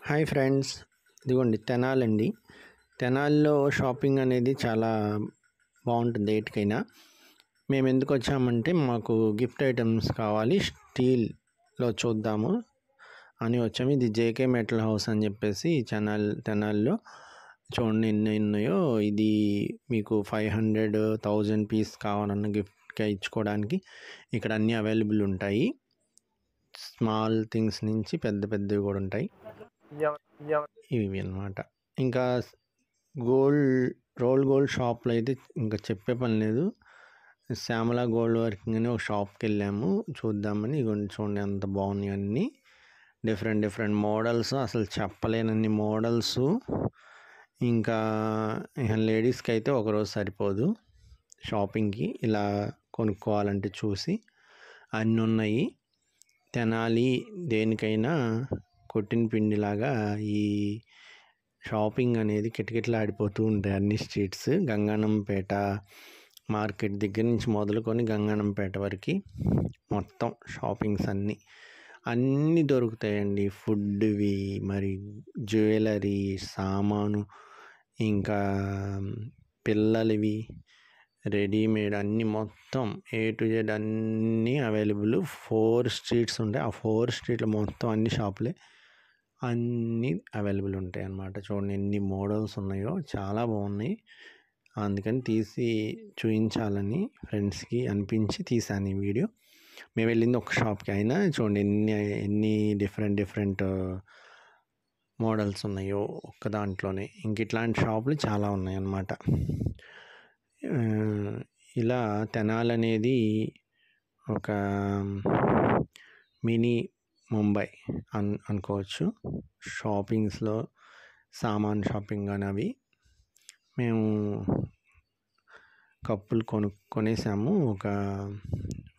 Hi friends, ఇదిగోండి తెనాలండి. తెనాలిలో shopping అనేది చాలా బాగుంటుంది ఎటుకైనా. మేము ఎందుకు వచ్చామంటే మాకు గిఫ్ట్ ఐటమ్స్ కావాలి, స్టీల్లో చూద్దాము అని వచ్చాము. ఇది జేకే మెటల్ హౌస్ అని చెప్పేసి తెనాలిలో చూడండి ఎన్ని ఉన్నాయో. ఇది మీకు 500,000 పీస్ కావాలన్న గిఫ్ట్గా ఇచ్చుకోవడానికి ఇక్కడ అన్నీ అవైలబుల్ ఉంటాయి. స్మాల్ థింగ్స్ నుంచి పెద్ద పెద్దవి కూడా ఉంటాయి. ఇవి అన్నమాట. ఇంకా రోల్ గోల్డ్ షాప్లో అయితే ఇంకా చెప్పే పని లేదు. శ్యామల గోల్డ్ వర్కింగ్ అని ఒక షాప్కి వెళ్ళాము చూద్దామని. ఇవన్నీ చూడండి ఎంత బాగున్నాయి, అన్నీ డిఫరెంట్ మోడల్స్, అసలు చెప్పలేనన్ని మోడల్స్. ఇంకా లేడీస్కి అయితే ఒకరోజు సరిపోదు షాపింగ్కి, ఇలా కొనుక్కోవాలంటే. చూసి అన్నీ ఉన్నాయి. తెనాలి దేనికైనా కొట్టిన పిండిలాగా ఈ షాపింగ్ అనేది కిటకిటలాడిపోతూ ఉంటాయి అన్ని స్ట్రీట్స్. గంగానంపేట మార్కెట్ దగ్గర నుంచి మొదలుకొని గంగానంపేట వరకు మొత్తం షాపింగ్స్ అన్నీ దొరుకుతాయండి. ఫుడ్వి, మరి జ్యువెలరీ సామాను, ఇంకా పిల్లలవి, రెడీమేడ్ అన్నీ మొత్తం A to Z అన్నీ అవైలబుల్. 4 స్ట్రీట్స్ ఉంటాయి. ఆ 4 స్ట్రీట్లో మొత్తం అన్ని షాపులే, అన్నీ అవైలబుల్ ఉంటాయి అన్నమాట. చూడండి ఎన్ని మోడల్స్ ఉన్నాయో, చాలా బాగున్నాయి. అందుకని తీసి చూపించాలని ఫ్రెండ్స్కి అనిపించి తీసాను ఈ వీడియో. మేము వెళ్ళింది ఒక షాప్కి అయినా చూడండి ఎన్ని డిఫరెంట్ మోడల్స్ ఉన్నాయో ఒక్క దాంట్లోనే. ఇంక ఇట్లాంటి షాపులు చాలా ఉన్నాయి అన్నమాట. ఇలా తెనాలి అనేది ఒక మినీ ముంబై అనుకోవచ్చు. షాపింగ్స్లో సామాన్ షాపింగ్ అని అవి. మేము కప్పులు కొనేసాము. ఒక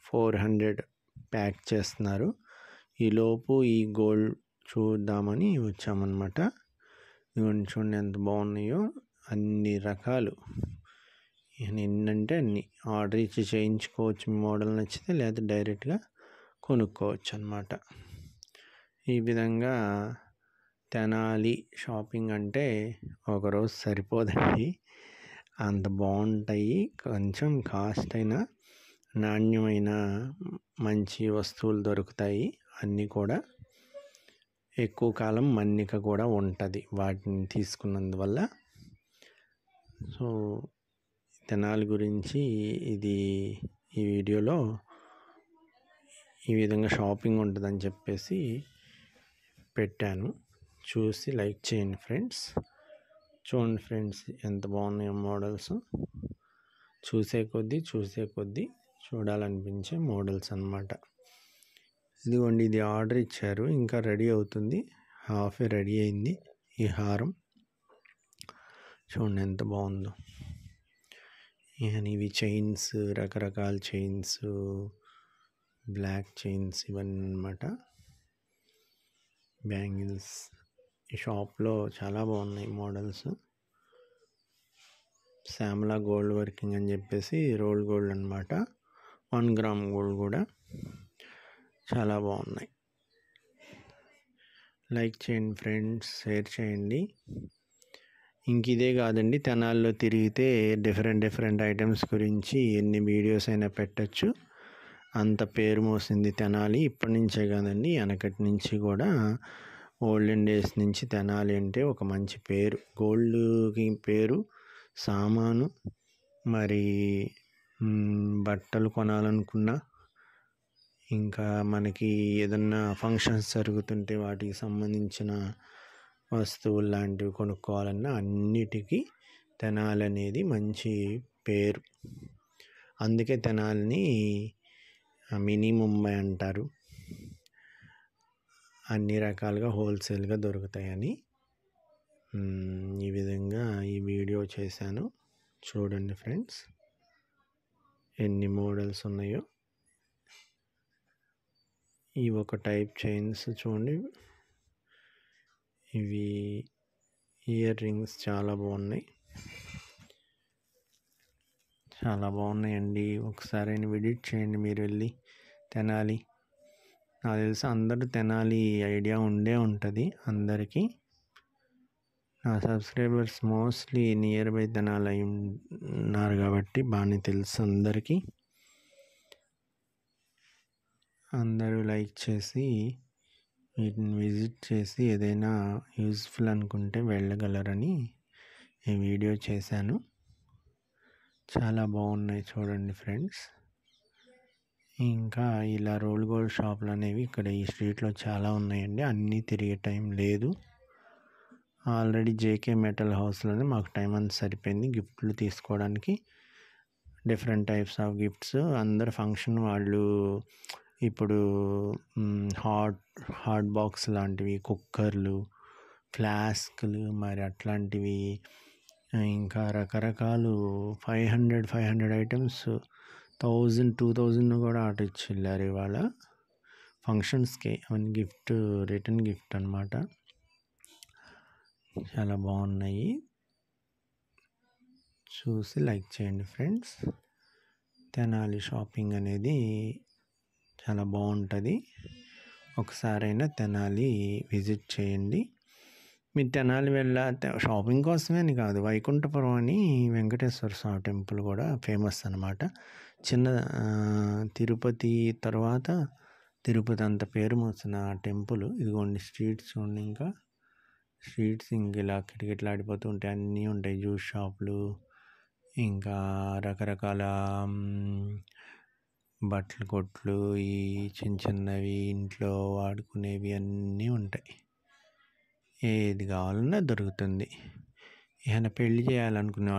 400 ప్యాక్ చేస్తున్నారు. ఈలోపు ఈ గోల్డ్ చూద్దామని వచ్చామన్నమాట. ఇవన్నీ చూడండి ఎంత బాగున్నాయో, అన్ని రకాలు. ఎన్నంటే అన్ని ఆర్డర్ ఇచ్చి చేయించుకోవచ్చు, మీ మోడల్ నచ్చితే, లేదా డైరెక్ట్గా కొనుక్కోవచ్చు అన్నమాట. ఈ విధంగా తెనాలి షాపింగ్ అంటే ఒకరోజు సరిపోదండి, అంత బాగుంటాయి. కొంచెం కాస్ట్ అయినా నాణ్యమైన మంచి వస్తువులు దొరుకుతాయి. అన్నీ కూడా ఎక్కువ కాలం మన్నిక కూడా ఉంటుంది వాటిని తీసుకున్నందువల్ల. సో తెనాలి గురించి ఈ వీడియోలో ఈ విధంగా షాపింగ్ ఉంటుందని చెప్పేసి పెట్టాను. చూసి లైక్ చేయండి ఫ్రెండ్స్. చూడండి ఫ్రెండ్స్ ఎంత బాగున్నాయో మోడల్స్. చూసే కొద్దీ చూడాలనిపించే మోడల్స్ అన్నమాట. ఇదిగోండి, ఇది ఆర్డర్ ఇచ్చారు, ఇంకా రెడీ అవుతుంది. హాఫ్ రెడీ అయింది ఈ హారం. చూడండి ఎంత బాగుందో. ఇవి చైన్స్, రకరకాల చైన్స్, బ్లాక్ చైన్స్, ఇవన్నీ అన్నమాట. బ్యాంగిల్స్ ఈ షాప్లో చాలా బాగున్నాయి మోడల్స్. శ్యామల గోల్డ్ వర్కింగ్ అని చెప్పేసి రోల్ గోల్డ్ అన్నమాట. 1 గ్రామ్ గోల్డ్ కూడా చాలా బాగున్నాయి. లైక్ చేయండి ఫ్రెండ్స్, షేర్ చేయండి. ఇంక ఇదే కాదండి, తెనాల్లో తిరిగితే డిఫరెంట్ ఐటమ్స్ గురించి ఎన్ని వీడియోస్ అయినా పెట్టచ్చు. అంత పేరు మోసింది తెనాలి. ఇప్పటి నుంచే కాదండి, వెనకటి నుంచి కూడా ఓల్డెన్ డేస్ నుంచి తెనాలి అంటే ఒక మంచి పేరు. గోల్డ్కి పేరు, సామాను, మరి బట్టలు కొనాలనుకున్నా, ఇంకా మనకి ఏదన్నా ఫంక్షన్స్ జరుగుతుంటే వాటికి సంబంధించిన వస్తువులు లాంటివి కొనుక్కోవాలన్నా అన్నిటికీ తెనాలి అనేది మంచి పేరు. అందుకే తెనాలిని మినీ ముంబై అంటారు. అన్ని రకాలుగా హోల్సేల్గా దొరుకుతాయని ఈ విధంగా ఈ వీడియో చేశాను. చూడండి ఫ్రెండ్స్ ఎన్ని మోడల్స్ ఉన్నాయో. ఈ ఒక టైప్ చైన్స్ చూడండి, ఇవి ఇయర్ రింగ్స్ చాలా బాగున్నాయండి. ఒకసారి విజిట్ చేయండి మీరు వెళ్ళి తెనాలి. నాకు తెలిసి అందరూ తెనాలి ఐడియా ఉండే ఉంటుంది అందరికీ. నా subscribers mostly near by Tenali అయి ఉన్నారు కాబట్టి బాగానే తెలుసు అందరికీ. అందరూ లైక్ చేసి వీటిని విజిట్ చేసి ఏదైనా యూస్ఫుల్ అనుకుంటే వెళ్ళగలరని ఈ వీడియో చేశాను. చాలా బాగున్నాయి చూడండి ఫ్రెండ్స్. ఇంకా ఇలా రోల్ గోల్డ్ షాపులు అనేవి ఇక్కడ ఈ స్ట్రీట్లో చాలా ఉన్నాయండి. అన్నీ తిరిగే టైం లేదు. ఆల్రెడీ జేకే మెటల్ హౌస్లోనే మాకు టైం అంతా సరిపోయింది గిఫ్ట్లు తీసుకోవడానికి. డిఫరెంట్ టైప్స్ ఆఫ్ గిఫ్ట్స్ అందరు ఫంక్షన్ వాళ్ళు ఇప్పుడు హాట్ బాక్స్ లాంటివి, కుక్కర్లు, ఫ్లాస్క్లు, మరి అట్లాంటివి ఇంకా రకరకాలు 500 ఐటమ్స్ 1000 2000 కూడా ఆర్డర్ ఇచ్చి వెళ్ళారు ఇవాళ ఫంక్షన్స్కి. అవన్నీ గిఫ్ట్ రిటర్న్ గిఫ్ట్ అనమాట. చాలా బాగున్నాయి. చూసి లైక్ చేయండి ఫ్రెండ్స్. తెనాలి షాపింగ్ అనేది చాలా బాగుంటుంది. ఒకసారైనా తెనాలి విజిట్ చేయండి. మీరు తెనాలి షాపింగ్ కోసమే అని కాదు, వైకుంఠపురం అని వెంకటేశ్వర స్వామి టెంపుల్ కూడా ఫేమస్ అనమాట. చిన్న తిరుపతి తర్వాత తిరుపతి అంత పేరు మోసిన టెంపుల్. ఇదిగోండి స్ట్రీట్స్ చూడండి. ఇంకా స్ట్రీట్స్ ఇలా కిటకిటలాడిపోతూ ఉంటాయి. అన్నీ ఉంటాయి, జ్యూస్ షాపులు, ఇంకా రకరకాల బట్టల కొట్లు, ఈ చిన్నవి ఇంట్లో వాడుకునేవి అన్నీ ఉంటాయి. ఏది కావాలన్నా దొరుకుతుంది. ఏమైనా పెళ్ళి చేయాలనుకునే